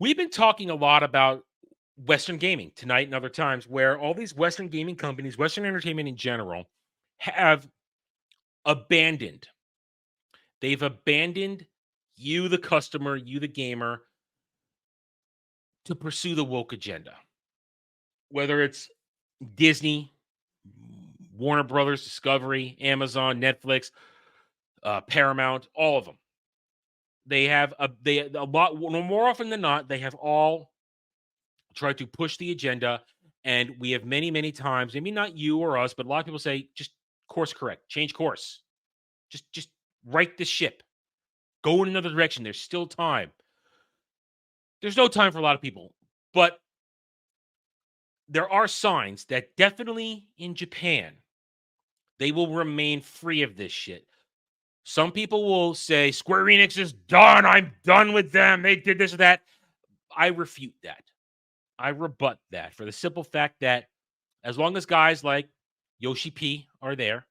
We've been talking a lot about Western gaming tonight and other times where all these Western gaming companies, Western entertainment in general, have abandoned. They've abandoned you, the customer, you, the gamer, to pursue the woke agenda. Whether it's Disney, Warner Brothers, Discovery, Amazon, Netflix, Paramount, all of them. They have a lot more often than not. They have all tried to push the agenda, and we have many times. Maybe not you or us, but a lot of people say just course correct, change course, just right the ship, go in another direction. There's still time. There's no time for a lot of people, but there are signs that definitely in Japan they will remain free of this shit. Some people will say Square Enix is done. I'm done with them. They did this or that. I refute that. I rebut that for the simple fact that as long as guys like Yoshi-P are there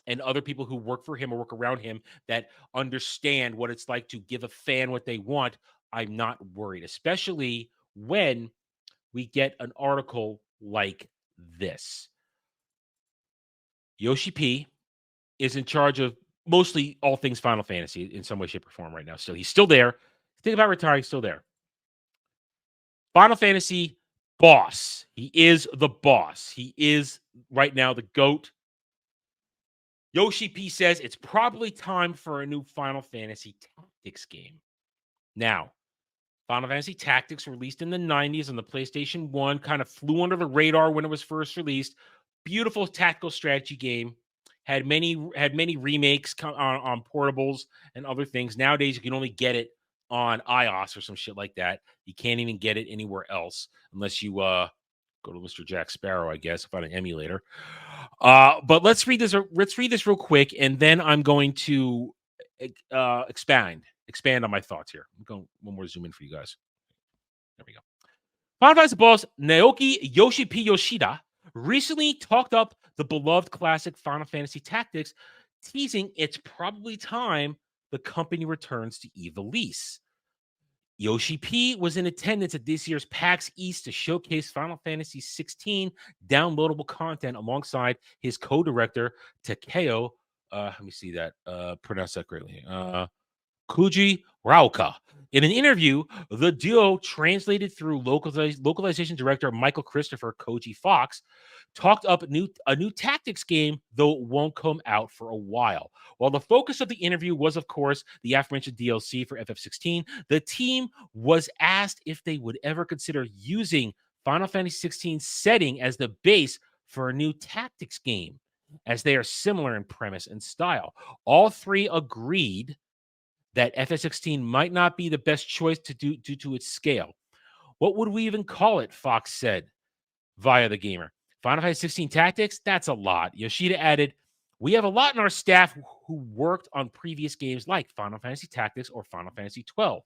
and other people who work for him or work around him that understand what it's like to give a fan what they want, I'm not worried, especially when we get an article like this. Yoshi-P is in charge of mostly all things Final Fantasy in some way, shape, or form right now. So he's still there. Think about retiring, still there. Final Fantasy boss. He is the boss. He is right now the GOAT. Yoshi-P says it's probably time for a new Final Fantasy Tactics game. Now, Final Fantasy Tactics, released in the 90s on the PlayStation 1, kind of flew under the radar when it was first released. Beautiful tactical strategy game. Had many remakes on portables and other things. Nowadays, you can only get it on iOS or some shit like that. You can't even get it anywhere else unless you go to Mr. Jack Sparrow, I guess, find an emulator. But let's read this. Let's read this real quick, and then I'm going to expand on my thoughts here. I'm going one more zoom in for you guys. There we go. Final Fantasy boss Naoki Yoshi-P Yoshida recently talked up the beloved classic Final Fantasy Tactics, teasing it's probably time the company returns to Ivalice. Yoshi-P was in attendance at this year's PAX East to showcase Final Fantasy 16 downloadable content alongside his co-director Takeo. Let me see that. Pronounce that correctly. Kuji Rauka. In an interview, the duo, translated through localization director Michael Christopher Koji Fox, talked up a new tactics game, though it won't come out for a while. While the focus of the interview was, of course, the aforementioned DLC for FF16, the team was asked if they would ever consider using Final Fantasy 16 setting as the base for a new tactics game, as they are similar in premise and style. All three agreed that FF16 might not be the best choice due to its scale. What would we even call it? Fox said via the gamer. Final Fantasy 16 Tactics? That's a lot. Yoshida added, we have a lot in our staff who worked on previous games like Final Fantasy Tactics or Final Fantasy 12.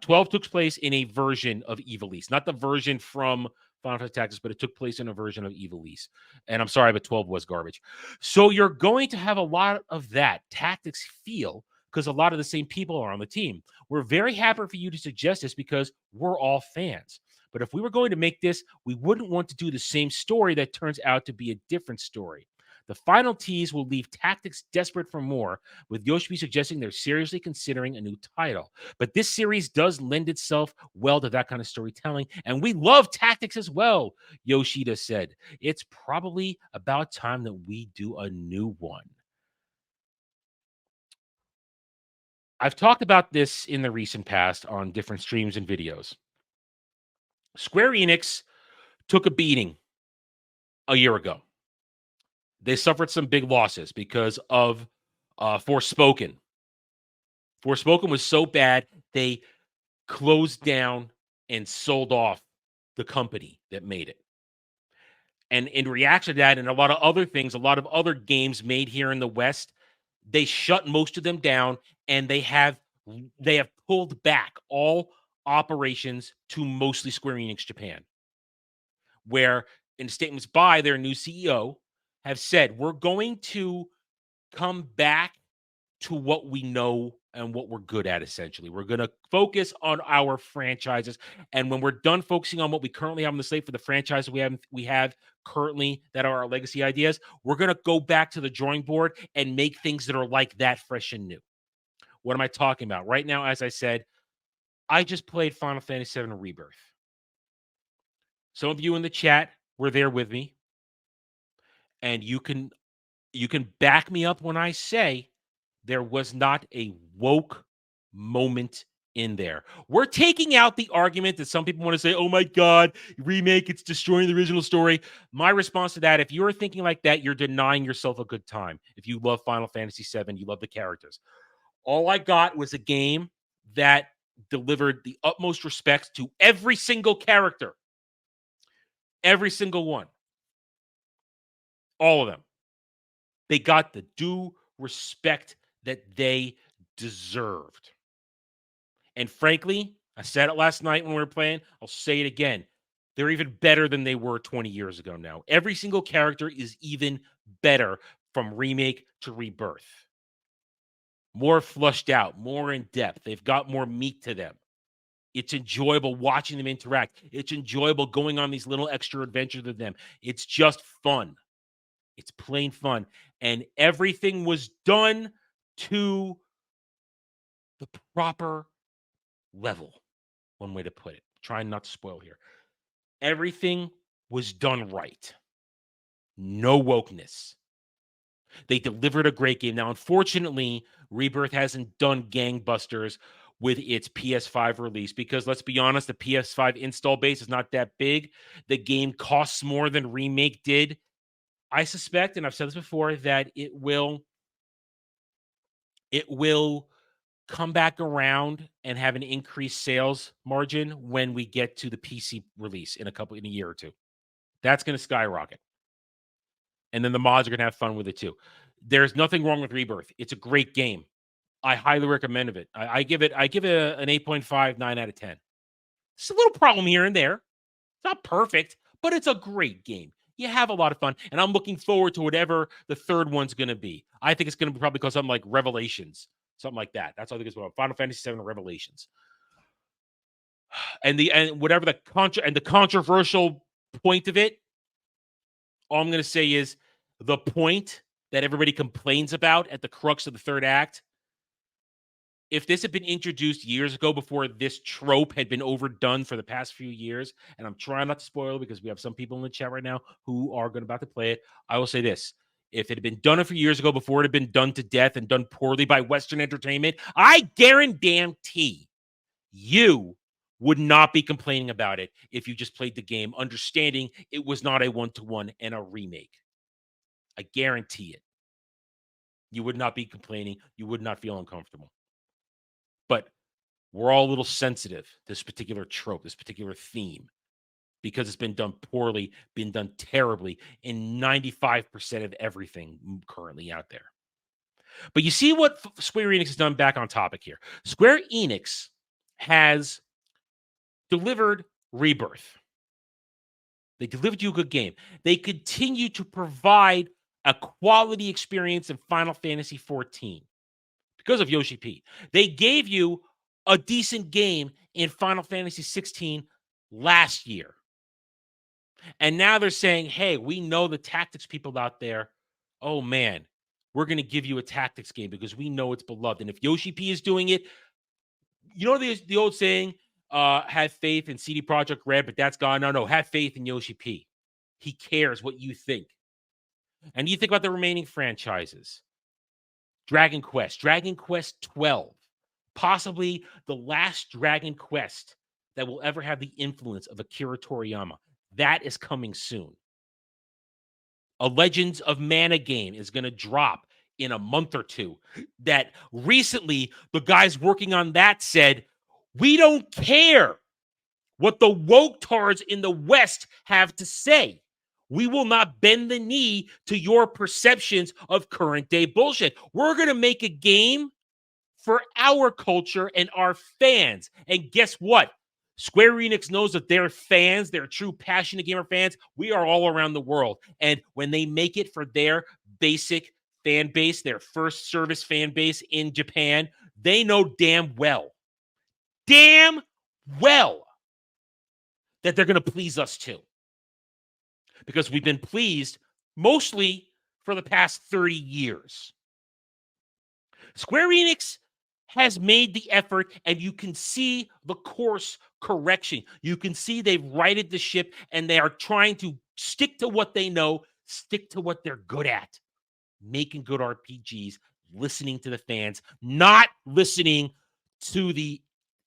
12 took place in a version of Ivalice, not the version from Final Fantasy Tactics, but it took place in a version of Ivalice. And I'm sorry, but 12 was garbage. So you're going to have a lot of that tactics feel because a lot of the same people are on the team. We're very happy for you to suggest this because we're all fans. But if we were going to make this, we wouldn't want to do the same story that turns out to be a different story. The final tease will leave Tactics desperate for more, with Yoshi suggesting they're seriously considering a new title. But this series does lend itself well to that kind of storytelling, and we love Tactics as well, Yoshida said. It's probably about time that we do a new one. I've talked about this in the recent past on different streams and videos. Square Enix took a beating a year ago. They suffered some big losses because of Forspoken. Forspoken was so bad, they closed down and sold off the company that made it. And in reaction to that, and a lot of other things, a lot of other games made here in the West, they shut most of them down, and they have pulled back all operations to mostly Square Enix Japan, where in statements by their new CEO have said, we're going to come back to what we know and what we're good at, essentially. We're going to focus on our franchises. And when we're done focusing on what we currently have on the slate for the franchises we have currently that are our legacy ideas, we're going to go back to the drawing board and make things that are like that, fresh and new. What am I talking about? Right now, as I said, I just played Final Fantasy VII Rebirth. Some of you in the chat were there with me, and you can back me up when I say there was not a woke moment in there. We're taking out the argument that some people want to say, oh my God, remake, it's destroying the original story. My response to that, if you're thinking like that, you're denying yourself a good time. If you love Final Fantasy VII, you love the characters. All I got was a game that delivered the utmost respect to every single character. Every single one. All of them. They got the due respect that they deserved. And frankly, I said it last night when we were playing. I'll say it again. They're even better than they were 20 years ago now. Every single character is even better from remake to rebirth. More flushed out, more in depth. They've got more meat to them. It's enjoyable watching them interact. It's enjoyable going on these little extra adventures with them. It's just fun. It's plain fun. And everything was done to the proper level. One way to put it. Trying not to spoil here. Everything was done right. No wokeness. They delivered a great game. Now, unfortunately, Rebirth hasn't done gangbusters with its PS5 release because, let's be honest, the PS5 install base is not that big. The game costs more than Remake did. I suspect, and I've said this before, that it will come back around and have an increased sales margin when we get to the PC release in a year or two. That's going to skyrocket. And then the mods are going to have fun with it too. There's nothing wrong with Rebirth. It's a great game. I highly recommend it. I give it an 8.5, 9 out of 10. It's a little problem here and there. It's not perfect, but it's a great game. You have a lot of fun, and I'm looking forward to whatever the third one's going to be. I think it's going to be probably called something like Revelations, something like that. That's what I think it's about. Final Fantasy VII Revelations, and whatever the controversial point of it. All I'm going to say is the point that everybody complains about at the crux of the third act. If this had been introduced years ago before this trope had been overdone for the past few years, and I'm trying not to spoil it because we have some people in the chat right now who are about to play it, I will say this. If it had been done a few years ago before it had been done to death and done poorly by Western entertainment, I guarantee you would not be complaining about it if you just played the game, understanding it was not a one-to-one and a remake. I guarantee it. You would not be complaining. You would not feel uncomfortable. But we're all a little sensitive to this particular trope, this particular theme, because it's been done poorly, been done terribly in 95% of everything currently out there. But you see what Square Enix has done, back on topic here. Square Enix has delivered Rebirth. They delivered you a good game. They continue to provide a quality experience in Final Fantasy XIV. Because of Yoshi-P. They gave you a decent game in Final Fantasy 16 last year. And now they're saying, hey, we know the tactics people out there. Oh, man, we're going to give you a tactics game because we know it's beloved. And if Yoshi-P is doing it, you know the old saying, have faith in CD Projekt Red, but that's gone. No, have faith in Yoshi-P. He cares what you think. And you think about the remaining franchises. Dragon Quest 12, possibly the last Dragon Quest that will ever have the influence of Akira Toriyama. That is coming soon. A Legends of Mana game is going to drop in a month or two. That recently, the guys working on that said, we don't care what the woke-tards in the West have to say. We will not bend the knee to your perceptions of current day bullshit. We're going to make a game for our culture and our fans. And guess what? Square Enix knows that their fans, their true passionate gamer fans, we are all around the world. And when they make it for their basic fan base, their first service fan base in Japan, they know damn well that they're going to please us too. Because we've been pleased mostly for the past 30 years. Square Enix has made the effort, and you can see the course correction. You can see they've righted the ship, and they are trying to stick to what they know, stick to what they're good at, making good RPGs, listening to the fans, not listening to the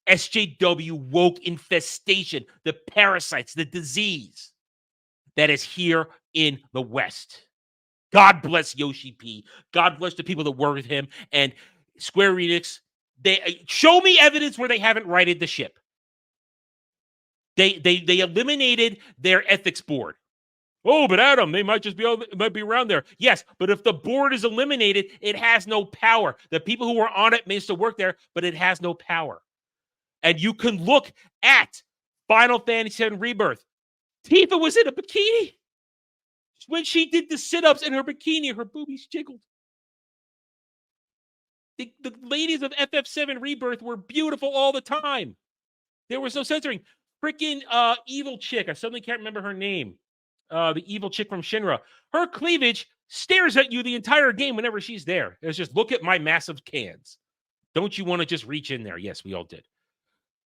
SJW woke infestation, the parasites, the disease that is here in the West. God bless Yoshi-P. God bless the people that work with him. And Square Enix, they show me evidence where they haven't righted the ship. They eliminated their ethics board. Oh, but Adam, they might be around there. Yes, but if the board is eliminated, it has no power. The people who were on it may still work there, but it has no power. And you can look at Final Fantasy VII Rebirth. Tifa was in a bikini. When she did the sit-ups in her bikini, her boobies jiggled. The ladies of FF7 Rebirth were beautiful all the time. There was no censoring. Freaking evil chick. I suddenly can't remember her name. The evil chick from Shinra. Her cleavage stares at you the entire game whenever she's there. It's just, look at my massive cans. Don't you want to just reach in there? Yes, we all did.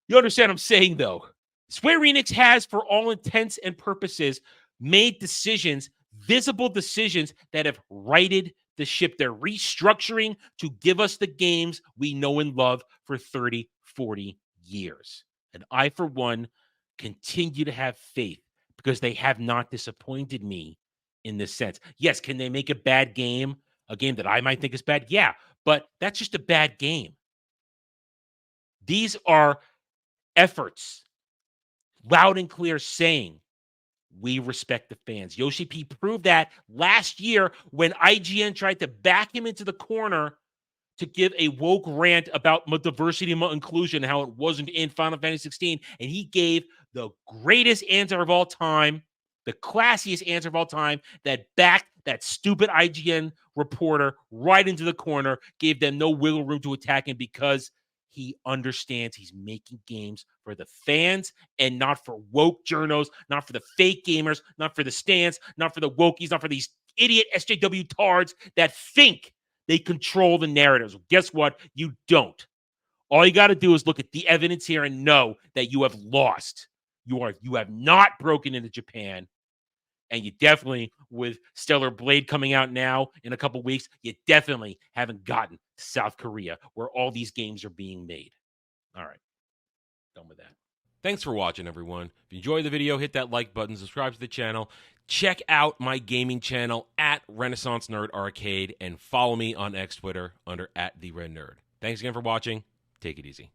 You understand what I'm saying, though? Square Enix has, for all intents and purposes, made decisions, visible decisions, that have righted the ship. They're restructuring to give us the games we know and love for 30, 40 years. And I, for one, continue to have faith because they have not disappointed me in this sense. Yes, can they make a bad game? A game that I might think is bad? Yeah, but that's just a bad game. These are efforts, loud and clear, saying we respect the fans. Yoshi-P proved that last year when IGN tried to back him into the corner to give a woke rant about diversity and inclusion, how it wasn't in Final Fantasy 16, and he gave the greatest answer of all time, the classiest answer of all time, that backed that stupid IGN reporter right into the corner, gave them no wiggle room to attack him because he understands he's making games for the fans and not for woke journos, not for the fake gamers, not for the stands, not for the wokies, not for these idiot SJW tards that think they control the narratives. Guess what? You don't. All you got to do is look at the evidence here and know that you have lost. You have not broken into Japan. And you definitely, with Stellar Blade coming out now in a couple weeks, you definitely haven't gotten to South Korea where all these games are being made. All right. Done with that. Thanks for watching, everyone. If you enjoyed the video, hit that like button, subscribe to the channel. Check out my gaming channel at Renaissance Nerd Arcade and follow me on X Twitter under @TheRedNerd. Thanks again for watching. Take it easy.